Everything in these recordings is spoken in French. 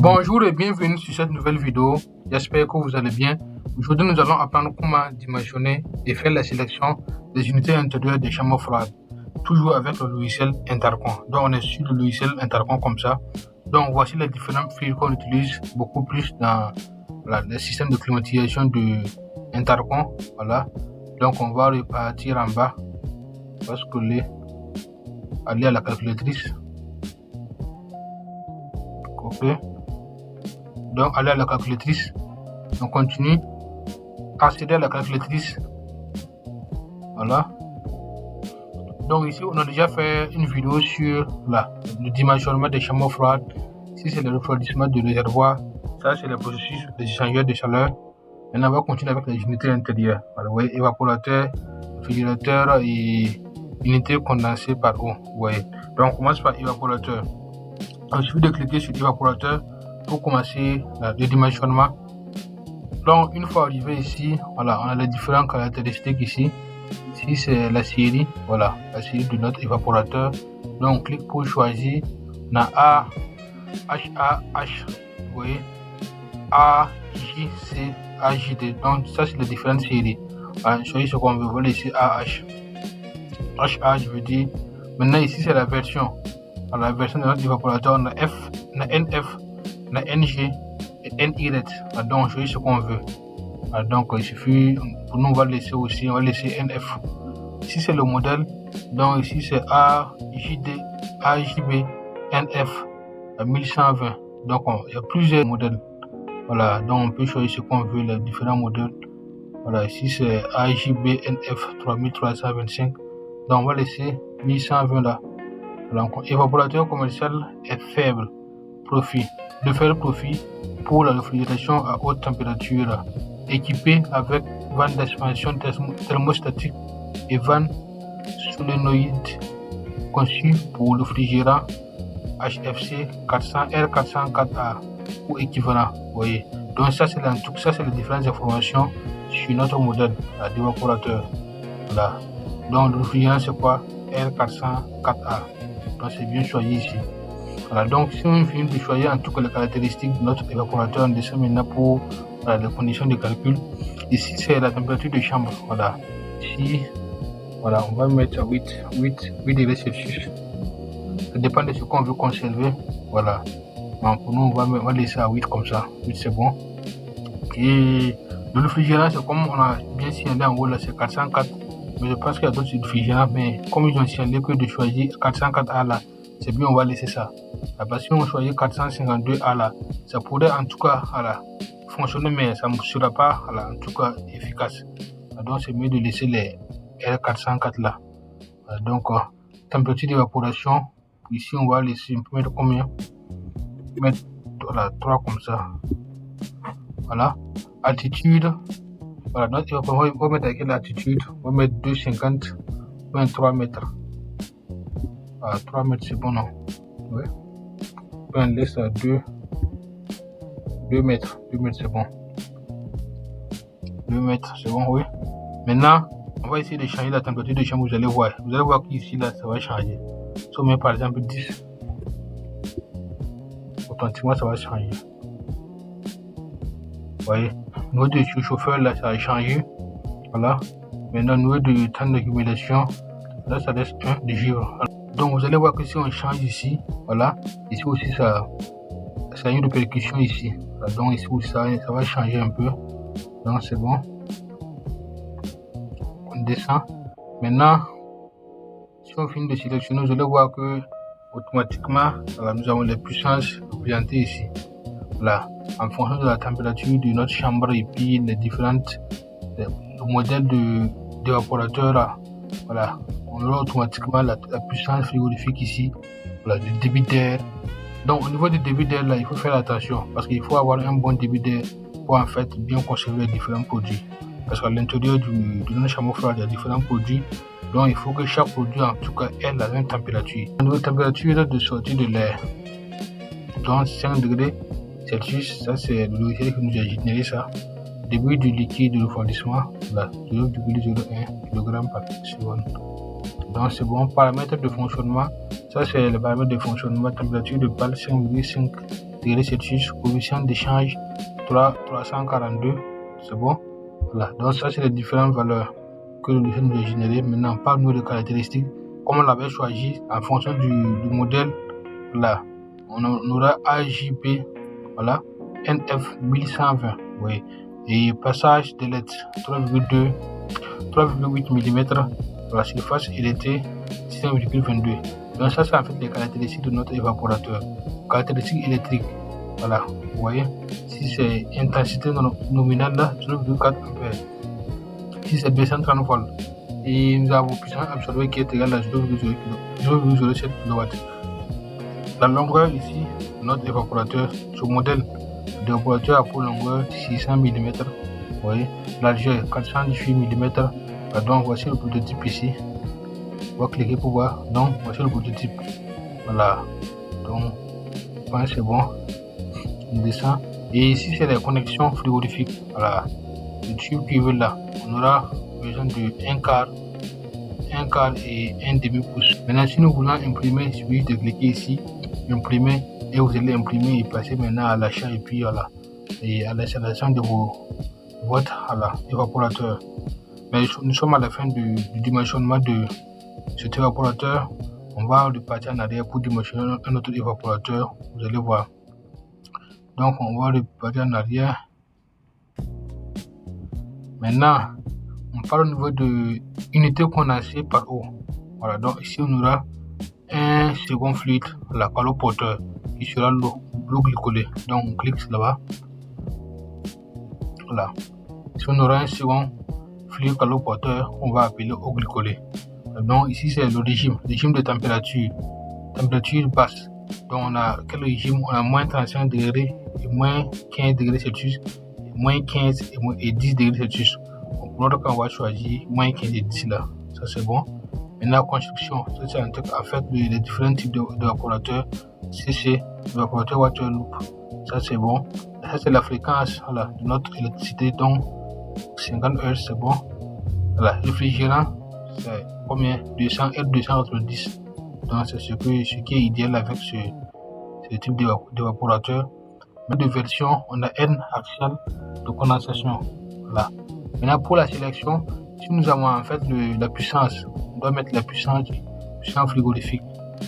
Bonjour et bienvenue sur cette nouvelle vidéo. J'espère que vous allez bien. Aujourd'hui, nous allons apprendre comment dimensionner et faire la sélection des unités intérieures des chambres froides. Toujours avec le logiciel Intercom. Donc, on est sur le logiciel Intercom comme ça. Donc, voici les différents fils qu'on utilise beaucoup plus dans le système de climatisation de Intercom. Voilà. Donc, on va repartir en bas. On va scroller. Aller à la calculatrice. Copier. Donc, aller à la calculatrice. On continue. Accéder à la calculatrice. Voilà. Donc, ici, on a déjà fait une vidéo sur le dimensionnement des chambres froides. Ici, c'est le refroidissement du réservoir. Ça, c'est le processus des échangeurs de chaleur. Maintenant, on va continuer avec les unités intérieures. Voilà, vous voyez, évaporateur, réfrigérateur et unité condensée par eau. Vous voyez. Donc, on commence par évaporateur. Il suffit de cliquer sur évaporateur pour commencer le dimensionnement. Donc, une fois arrivé ici, voilà, on a les différentes caractéristiques ici. Ici, c'est la série, voilà, la série de notre évaporateur. Donc, on clique pour choisir. On a A, H, A, H, vous voyez, A, J, C, A, J, D. Donc, ça, c'est les différentes séries. Voilà, choisir ce qu'on veut. Voilà, ici, A, H. H, A, je veux dire. Maintenant, ici, c'est la version. La version de notre évaporateur, on a F, on a NF, on a NG et NY. Donc, choisir ce qu'on veut. Donc, il suffit, pour nous, on va laisser aussi, on va laisser NF. Ici, c'est le modèle. Donc, ici, c'est AJD, AJB, NF, 1120. Donc, il y a plusieurs modèles. Voilà, donc on peut choisir ce qu'on veut, les différents modèles. Voilà, ici, c'est AJB, NF, 3325. Donc, on va laisser 1120 là. Donc, évaporateur commercial est faible profit. De faible profit pour la réfrigération à haute température, équipé avec vanne d'expansion thermostatique et vanne solénoïde conçue pour le réfrigérant HFC 400 R404A ou équivalent. Vous voyez. Donc ça c'est les différentes informations sur notre modèle d'évaporateur. Voilà. Donc le réfrigérant c'est quoi? R404A. Donc c'est bien choisi ici. Voilà, donc si on vient de choisir en tout cas les caractéristiques de notre évaporateur, on descend maintenant pour les conditions de calcul. Ici c'est la température de chambre. Voilà. Ici, voilà, on va mettre à 8 degrés Celsius. Ça dépend de ce qu'on veut conserver. Voilà. Donc, pour nous, on va laisser à 8 comme ça. 8 c'est bon. Et le réfrigérant, c'est comme on a bien signalé en haut là, c'est 404. Mais je pense qu'il y a d'autres réfrigérants, mais comme ils ont signalé que de choisir 404A là, c'est bien, on va laisser ça. Parce que si on choisit 452A là, ça pourrait en tout cas fonctionner, mais ça ne sera pas en tout cas efficace. Donc c'est mieux de laisser les R404 là. Donc température d'évaporation, ici on va laisser, on peut mettre combien? Mettre 3 comme ça. Voilà. Altitude, voilà, notre évaporation, on va mettre avec l'altitude, on va mettre 250, 23 mètres. 3 mètres c'est bon, non? Ouais. On laisse à 2 mètres. 2 mètres c'est bon. 2 mètres c'est bon, oui. Maintenant, on va essayer de changer la température de chambre. Vous allez voir qu'ici là ça va changer. Si on met par exemple 10, automatiquement ça va changer. Vous voyez, au niveau du chauffeur là ça a changé. Voilà. Maintenant, au niveau du temps d'accumulation, là ça laisse 1 de givre. Donc vous allez voir que si on change ici, voilà, ici aussi ça a une répercussion ici. Voilà, donc ici aussi ça va changer un peu. Donc c'est bon. On descend. Maintenant, si on finit de sélectionner, vous allez voir que automatiquement, nous avons les puissances représentées ici. Voilà, en fonction de la température de notre chambre et puis les différentes modèles d'évaporateur. Voilà, on aura automatiquement la puissance frigorifique ici. Voilà, le débit d'air. Donc au niveau du débit d'air là, il faut faire attention parce qu'il faut avoir un bon débit d'air pour en fait bien conserver les différents produits. Parce qu'à l'intérieur de notre chambre froide, il y a différents produits. Donc il faut que chaque produit en tout cas ait la même température. Au niveau de température de sortie de l'air, donc 5 degrés Celsius, ça c'est le logiciel qui nous a généré ça. Début du liquide de refroidissement, 0,01 kg par seconde. Donc c'est bon. Paramètres de fonctionnement, ça c'est le paramètre de fonctionnement, température de balle 5,5 degrés Celsius. Coefficient d'échange 342, c'est bon. Voilà, donc ça c'est les différentes valeurs que le logiciel nous a générées. Maintenant, parle-nous de caractéristiques, comme on l'avait choisi en fonction du modèle. Là, on aura AJP, voilà, NF 1120, oui, et passage de lettres 3,8 mm, la surface il était 6,22. Donc ça c'est en fait les caractéristiques de notre évaporateur. Caractéristiques électriques, voilà, vous voyez, si c'est intensité nominale là, 0,4 ampères, si c'est 230 volts, et nous avons puissance absorbée qui est égale à 0,07 kW. La longueur ici, notre évaporateur, ce modèle d'évaporateur a pour longueur 600 mm, vous voyez, largeur 418 mm. Donc voici le prototype ici. On va cliquer pour voir. Donc voici le prototype. Voilà. Donc je pense que c'est bon. On descend. Et ici c'est les connexions frigorifiques. Voilà. Le tube qui veut là. On aura besoin de 1 quart et 1 demi-pouce. Maintenant si nous voulons imprimer, il suffit de cliquer ici, imprimer, et vous allez imprimer et passer maintenant à l'achat et puis voilà, et à l'installation de votre évaporateur. Mais nous sommes à la fin du dimensionnement de cet évaporateur. On va repartir en arrière pour dimensionner un autre évaporateur, vous allez voir. Donc on va repartir en arrière. Maintenant on parle au niveau de unité condensée par eau. Voilà, donc ici on aura un second fluide, la caloporteur, qui sera l'eau glycolée. Donc on clique là-bas. Voilà, ici on aura un second fluide caloporteur, on va appeler eau glycolée. Donc ici c'est le régime de température basse. Donc on a quel régime? On a moins 35 degrés et moins 15 degrés Celsius, moins 15 et 10 degrés Celsius. Pour notre cas on va choisir moins 15 et 10 là, ça c'est bon. Maintenant construction, ça c'est en fait les différents types d'évaporateurs. CC, évaporateur water loop, ça c'est bon. Ça c'est la fréquence, voilà, de notre électricité, donc 50 Hz, c'est bon. Voilà, réfrigérant, c'est combien? 200 R290. Donc c'est ce qui est idéal avec ce type d'évaporateur. Mais de version, on a N axial de condensation. Voilà. Maintenant pour la sélection, si nous avons en fait la puissance, on doit mettre la puissance frigorifique.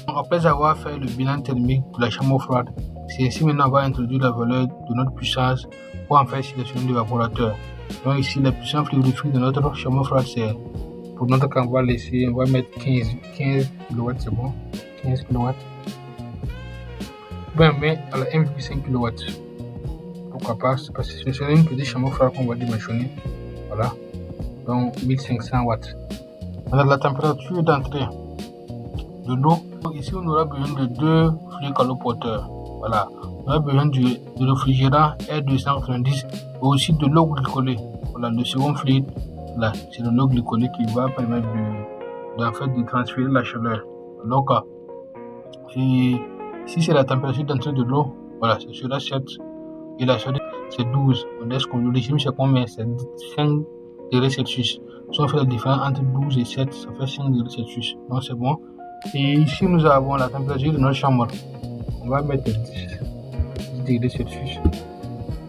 Donc, après avoir fait le bilan thermique de la chambre froide, c'est ici maintenant on va introduire la valeur de notre puissance pour en faire sélectionner l'évaporateur. Donc ici la puissance frigorifique de notre chambre froide, c'est pour notre cas on va mettre 15 kW, c'est bon, 15 kW. Bon, mais à la 1,5 kW. Pourquoi pas, parce que c'est une petite chambre froide qu'on va dimensionner. Voilà, donc 1500 watts. Alors la température d'entrée de l'eau, ici on aura besoin de 2 fluides caloporteurs. Voilà, on a besoin de réfrigérant R290 et aussi de l'eau glycolée. Voilà, le second fluide, là, c'est de l'eau glycolée qui va permettre de transférer la chaleur. Donc, si c'est la température d'entrée de l'eau, voilà, ce sera 7 et la chaleur c'est 12. Le régime c'est combien? C'est 5 degrés Celsius. Si on fait la différence entre 12 et 7, ça fait 5 degrés Celsius. Donc c'est bon. Et ici nous avons la température de notre chambre. On va mettre 10 degrés Celsius.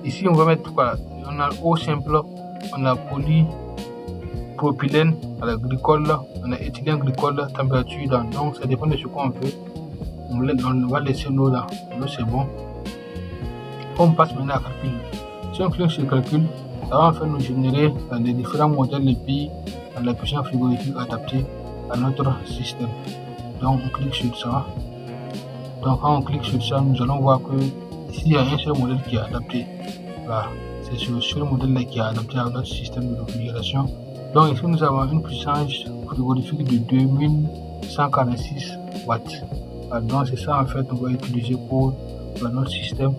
Ici on va mettre quoi? On a eau simple, on a polypropylène, on a glycol, on a éthylène glycol, température là. Donc ça dépend de ce qu'on veut. On va laisser l'eau là. L'eau c'est bon. On passe maintenant à calcul. Si on clique sur calcul, ça va en fait nous générer les différents modèles et puis la puissance frigorifique adaptée à notre système. Donc on clique sur ça. Donc quand on clique sur ça, nous allons voir que ici il y a un seul modèle qui est adapté. Voilà, c'est ce seul modèle là qui est adapté à notre système de réfrigération. Donc ici nous avons une puissance frigorifique de 2146 watts. Voilà, donc c'est ça en fait on va utiliser pour notre système.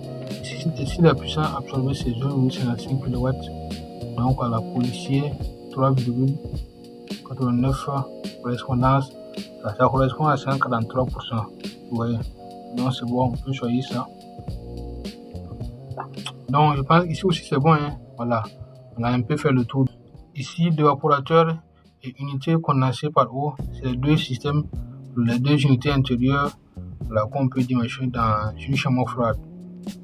Ici la puissance absorbée c'est 0,55 kW. Donc à la policier 3,89 correspondance, ça correspond à 143%. Vous voyez, donc c'est bon, on peut choisir ça. Donc je pense ici aussi c'est bon, hein? Voilà, on a un peu fait le tour. Ici l'évaporateur et unité condensée par eau, c'est les deux systèmes, les deux unités intérieures qu'on peut dimensionner dans une chambre froide.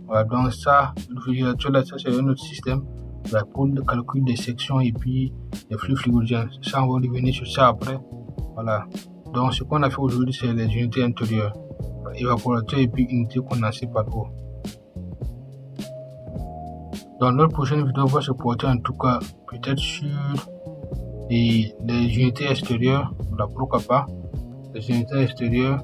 Voilà, donc ça, ça c'est un autre système pour le calcul des sections et puis des flux frigorigènes. Ça, on va revenir sur ça après. Voilà. Donc, ce qu'on a fait aujourd'hui, c'est les unités intérieures, évaporateur et puis unité condensée par eau. Dans notre prochaine vidéo, on va se porter en tout cas peut-être sur les unités extérieures. Voilà, pourquoi pas les unités extérieures.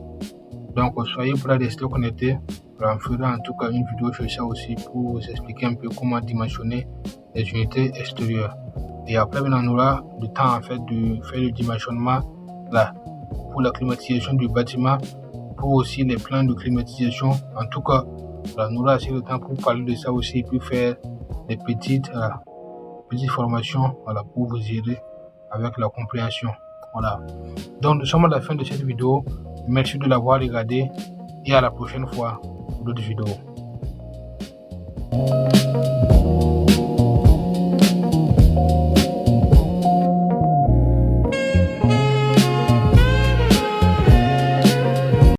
Donc, soyez prêts à rester connectés. On fera en tout cas une vidéo sur ça aussi pour vous expliquer un peu comment dimensionner les unités extérieures. Et après, on aura le temps en fait de faire le dimensionnement là pour la climatisation du bâtiment, pour aussi les plans de climatisation. En tout cas, on aura assez de temps pour parler de ça aussi et puis faire des petites formations, voilà, pour vous aider avec la compréhension. Voilà. Donc, nous sommes à la fin de cette vidéo. Merci de l'avoir regardé et à la prochaine fois pour d'autres vidéos.